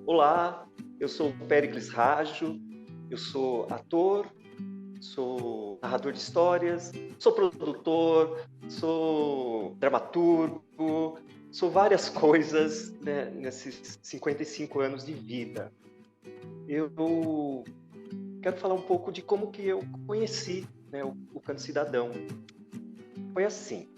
Olá, eu sou o Péricles Rajo, eu sou ator, sou narrador de histórias, sou produtor, sou dramaturgo, sou várias coisas, né, nesses 55 anos de vida. Eu quero falar um pouco de como que eu conheci, né, o Canto Cidadão. Foi assim,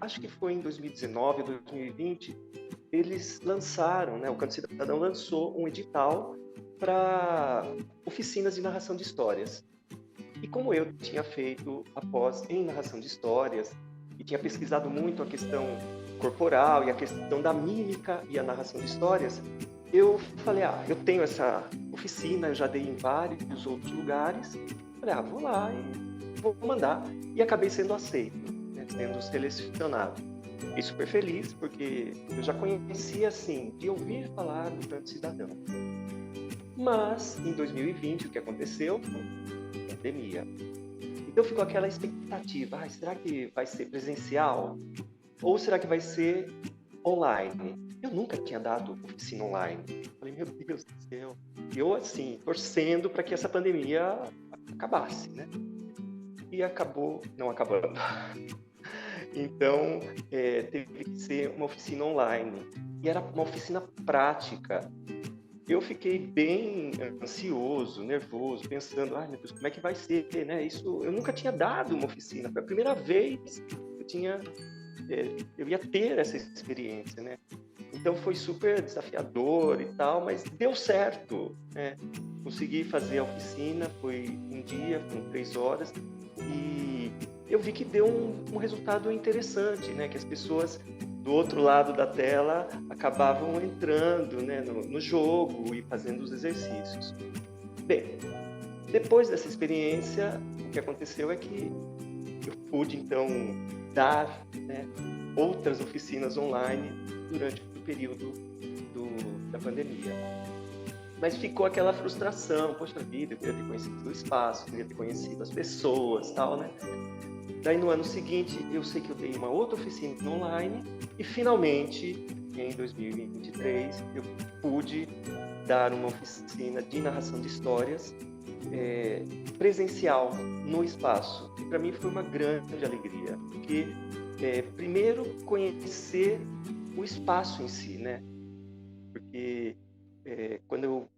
acho que foi em 2019, 2020, eles lançaram, né, o Canto Cidadão lançou um edital para oficinas de narração de histórias. E como eu tinha feito a pós em narração de histórias e tinha pesquisado muito a questão corporal e a questão da mímica e a narração de histórias, eu falei, eu tenho essa oficina, eu já dei em vários outros lugares. Falei, vou lá e vou mandar. E acabei sendo aceito, né, sendo selecionado. Fiquei super feliz, porque eu já conhecia, assim, de ouvir falar do Canto Cidadão. Mas, em 2020, o que aconteceu? Pandemia. Então ficou aquela expectativa, será que vai ser presencial? Ou será que vai ser online? Eu nunca tinha dado oficina online. Falei, meu Deus do céu. E eu, assim, torcendo para que essa pandemia acabasse, né? E acabou não acabando. Então, teve que ser uma oficina online. E era uma oficina prática. Eu fiquei bem ansioso, nervoso, pensando, meu Deus, como é que vai ser, né? Isso, eu nunca tinha dado uma oficina, foi a primeira vez que eu ia ter essa experiência, né? Então foi super desafiador e tal, mas deu certo, né? Consegui fazer a oficina, foi um dia, foram 3 horas, e eu vi que deu um resultado interessante, né? Que as pessoas do outro lado da tela acabavam entrando, né, no jogo e fazendo os exercícios. Bem, depois dessa experiência, o que aconteceu é que eu pude, então, dar, né, outras oficinas online durante o período da pandemia. Mas ficou aquela frustração, poxa vida, eu queria ter conhecido o espaço, queria ter conhecido as pessoas, tal, né? Daí no ano seguinte, eu sei que eu dei uma outra oficina online e finalmente, em 2023, eu pude dar uma oficina de narração de histórias presencial no espaço. E para mim foi uma grande alegria, porque primeiro conhecer o espaço em si, né? Porque quando eu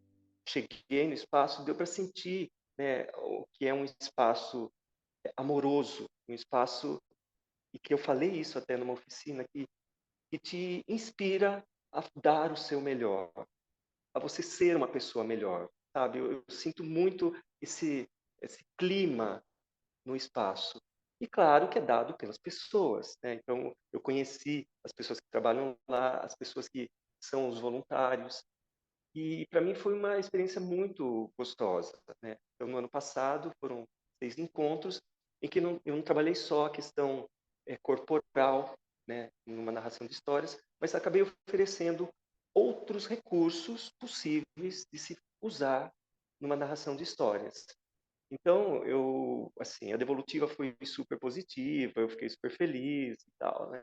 cheguei no espaço, deu para sentir, né, o que é um espaço amoroso, um espaço, e que eu falei isso até numa oficina, que te inspira a dar o seu melhor, a você ser uma pessoa melhor, sabe? Eu sinto muito esse clima no espaço. E claro que é dado pelas pessoas, né? Então, eu conheci as pessoas que trabalham lá, as pessoas que são os voluntários, e para mim foi uma experiência muito gostosa, né? Então, no ano passado, foram 6 encontros em que eu não trabalhei só a questão corporal, né, numa narração de histórias, mas acabei oferecendo outros recursos possíveis de se usar numa narração de histórias. Então, assim, a devolutiva foi super positiva, eu fiquei super feliz e tal, né?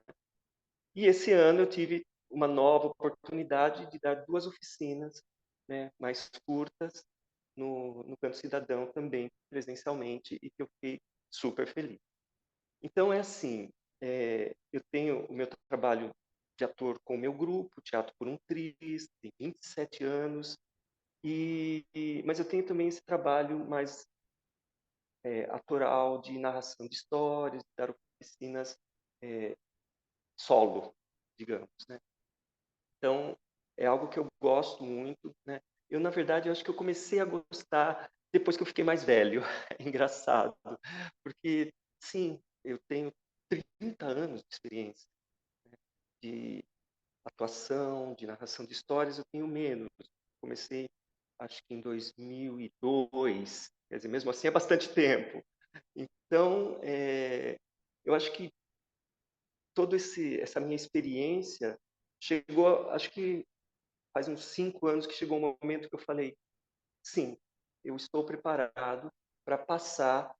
E esse ano eu tive uma nova oportunidade de dar 2 oficinas, né, mais curtas, no Canto Cidadão também, presencialmente, e que eu fiquei super feliz. Então é assim, eu tenho o meu trabalho de ator com o meu grupo, Teatro por um Triz, tem 27 anos, mas eu tenho também esse trabalho mais atoral de narração de histórias, de dar oficinas eh, solo, digamos, né? Então, é algo que eu gosto muito, né. Eu, na verdade, eu acho que eu comecei a gostar depois que eu fiquei mais velho. É engraçado, porque, sim, eu tenho 30 anos de experiência de atuação, de narração de histórias, eu tenho menos. Comecei, acho que em 2002, quer dizer, mesmo assim é bastante tempo. Então, eu acho que todo essa minha experiência chegou, acho que faz uns 5 anos que chegou um momento que eu falei: "Sim, eu estou preparado para passar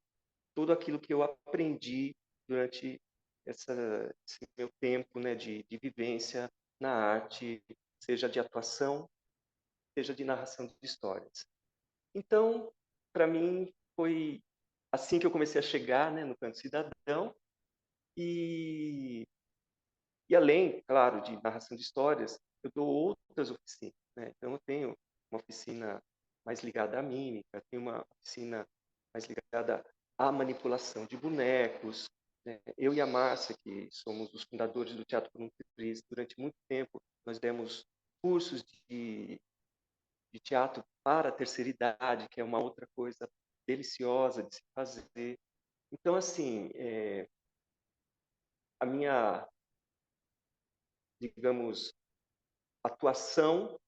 tudo aquilo que eu aprendi durante esse meu tempo, né, de vivência na arte, seja de atuação, seja de narração de histórias. Então, para mim, foi assim que eu comecei a chegar, né, no Canto Cidadão, e, e além, claro, de narração de histórias, eu dou outras oficinas, né? Então, eu tenho uma oficina mais ligada à mímica, tenho uma oficina mais ligada à manipulação de bonecos, né? Eu e a Márcia, que somos os fundadores do Teatro por um Triz, durante muito tempo, nós demos cursos de teatro para a terceira idade, que é uma outra coisa deliciosa de se fazer. Então, assim, a minha, digamos, atuação,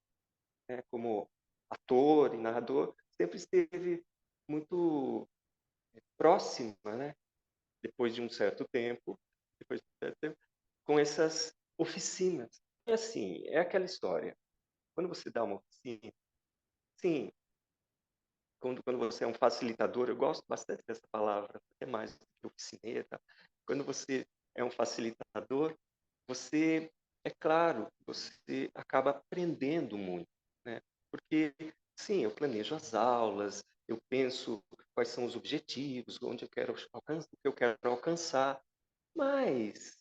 né, como ator e narrador sempre esteve muito próxima, né, depois de um certo tempo, depois de um certo tempo, com essas oficinas. E assim, é aquela história. Quando você dá uma oficina, sim, quando você é um facilitador, eu gosto bastante dessa palavra, até mais do que oficineiro, tá? Quando você é um facilitador, você, é claro, você acaba aprendendo muito, né? Porque, sim, eu planejo as aulas, eu penso quais são os objetivos, onde eu quero alcançar, o que eu quero alcançar, mas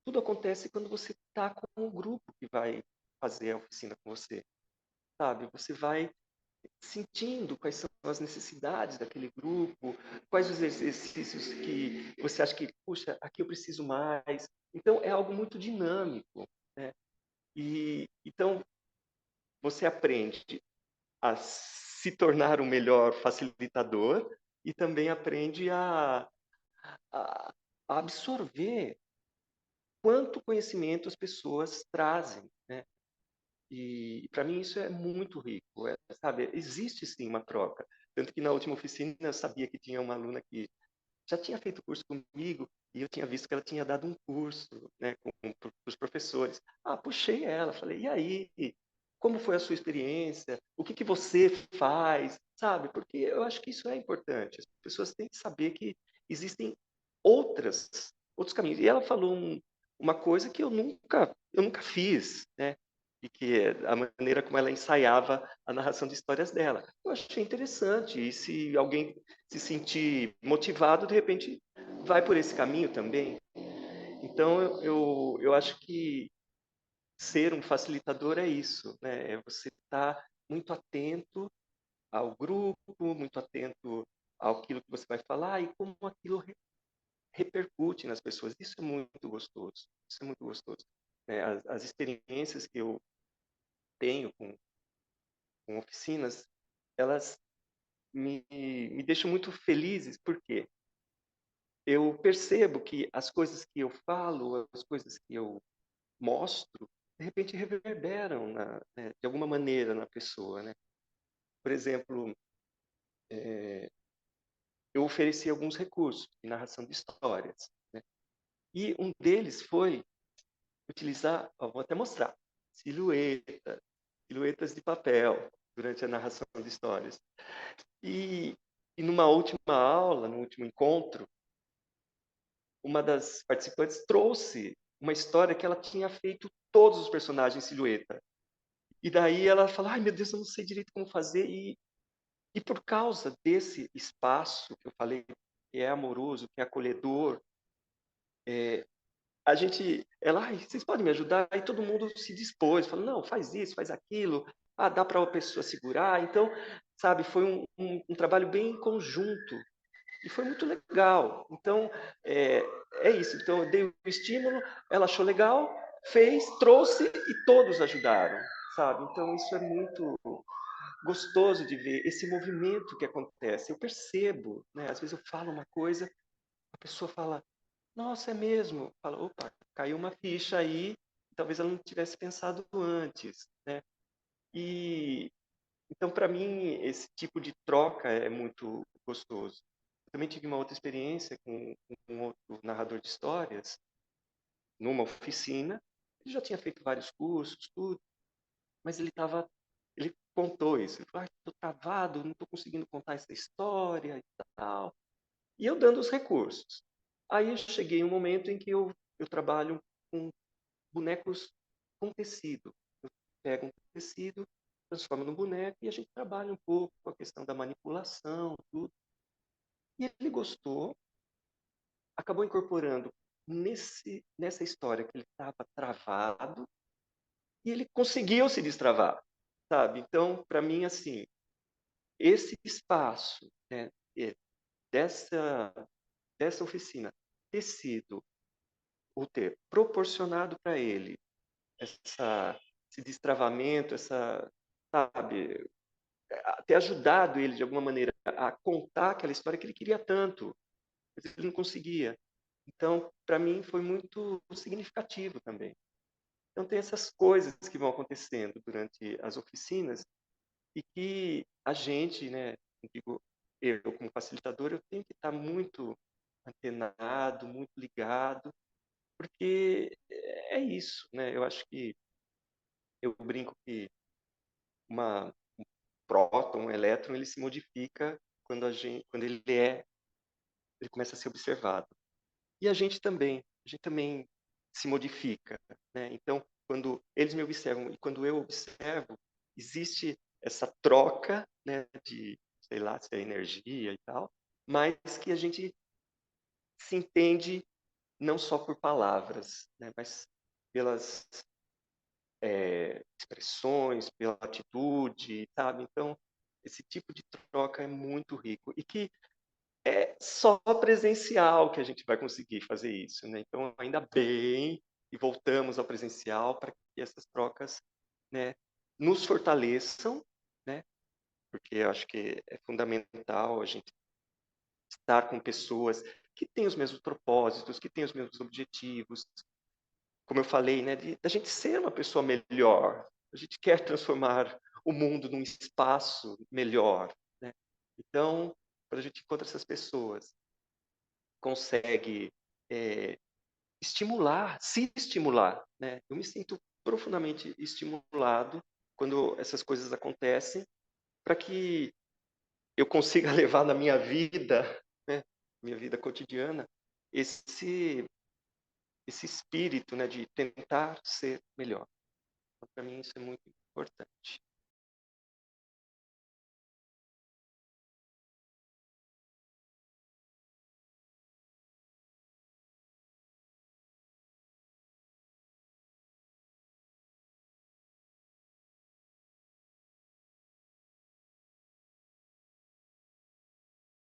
tudo acontece quando você está com o grupo que vai fazer a oficina com você, sabe? Você vai sentindo quais são as necessidades daquele grupo, quais os exercícios que você acha que, puxa, aqui eu preciso mais. Então, é algo muito dinâmico, né? E então você aprende a se tornar um melhor facilitador e também aprende a absorver quanto conhecimento as pessoas trazem, né? E para mim isso é muito rico, sabe? Existe sim uma troca. Tanto que na última oficina eu sabia que tinha uma aluna que já tinha feito curso comigo e eu tinha visto que ela tinha dado um curso, né, para os professores. Ah, puxei ela, falei, e aí? Como foi a sua experiência? O que que você faz? Sabe? Porque eu acho que isso é importante. As pessoas têm que saber que existem outros caminhos. E ela falou uma coisa que eu nunca fiz, né? E que é a maneira como ela ensaiava a narração de histórias dela. Eu achei interessante. E se alguém se sentir motivado, de repente vai por esse caminho também. Então, eu acho que ser um facilitador é isso, né? É você estar muito atento ao grupo, muito atento àquilo que você vai falar e como aquilo repercute nas pessoas. Isso é muito gostoso. Isso é muito gostoso. As experiências que eu tenho com oficinas, elas me deixam muito felizes, porque eu percebo que as coisas que eu falo, as coisas que eu mostro, de repente reverberam de alguma maneira na pessoa, né? Por exemplo, eu ofereci alguns recursos de narração de histórias, né? E um deles foi utilizar, ó, vou até mostrar, silhuetas de papel durante a narração de histórias. E, e numa última aula, no último encontro, uma das participantes trouxe uma história que ela tinha feito todos os personagens em silhueta. E daí ela fala, ai meu Deus, eu não sei direito como fazer. E por causa desse espaço que eu falei, que é amoroso, que é acolhedor, ela, ai, vocês podem me ajudar? Aí todo mundo se dispôs, falou, não, faz isso, faz aquilo, ah, dá para a pessoa segurar. Então, sabe, foi um trabalho bem conjunto e foi muito legal. Então, é, é isso. Então, eu dei o estímulo, ela achou legal, fez, trouxe e todos ajudaram, sabe? Então, isso é muito gostoso de ver esse movimento que acontece. Eu percebo, né? Às vezes eu falo uma coisa, a pessoa fala, nossa, é mesmo. Fala, opa, caiu uma ficha aí, talvez ela não tivesse pensado antes, né? E então, para mim, esse tipo de troca é muito gostoso. Eu também tive uma outra experiência com um outro narrador de histórias, numa oficina. Ele já tinha feito vários cursos, tudo, mas ele contou isso. Ele falou, estou travado, não estou conseguindo contar essa história e tal. E eu dando os recursos. Aí eu cheguei um momento em que eu trabalho com bonecos com tecido. Eu pego um tecido, transforma num boneco e a gente trabalha um pouco com a questão da manipulação, tudo. E ele gostou, acabou incorporando nessa história que ele estava travado e ele conseguiu se destravar, sabe. Então, para mim, assim, esse espaço, né, eh, dessa dessa oficina ter sido ou ter proporcionado para ele essa esse destravamento, sabe, ter ajudado ele de alguma maneira a contar aquela história que ele queria tanto, mas ele não conseguia. Então, para mim foi muito significativo também. Então tem essas coisas que vão acontecendo durante as oficinas e que a gente, né, digo, eu como facilitador, eu tenho que estar muito antenado, muito ligado, porque é isso, né, eu acho que eu brinco que uma próton, um elétron, ele se modifica quando ele começa a ser observado. E a gente também se modifica, né. Então, quando eles me observam e quando eu observo, existe essa troca, né, de, sei lá, se é energia e tal, mas que a gente se entende não só por palavras, né, mas pelas, expressões, pela atitude, sabe. Então, esse tipo de troca é muito rico e que é só presencial que a gente vai conseguir fazer isso, né, então ainda bem e voltamos ao presencial para que essas trocas, né, nos fortaleçam, né, porque eu acho que é fundamental a gente estar com pessoas que têm os mesmos propósitos, que têm os mesmos objetivos, como eu falei, né, da gente ser uma pessoa melhor, a gente quer transformar o mundo num espaço melhor, né, então, quando a gente encontra essas pessoas consegue, eh, se estimular, né. Eu me sinto profundamente estimulado quando essas coisas acontecem, para que eu consiga levar na minha vida, né, minha vida cotidiana, esse esse espírito, né, de tentar ser melhor. Então, para mim isso é muito importante.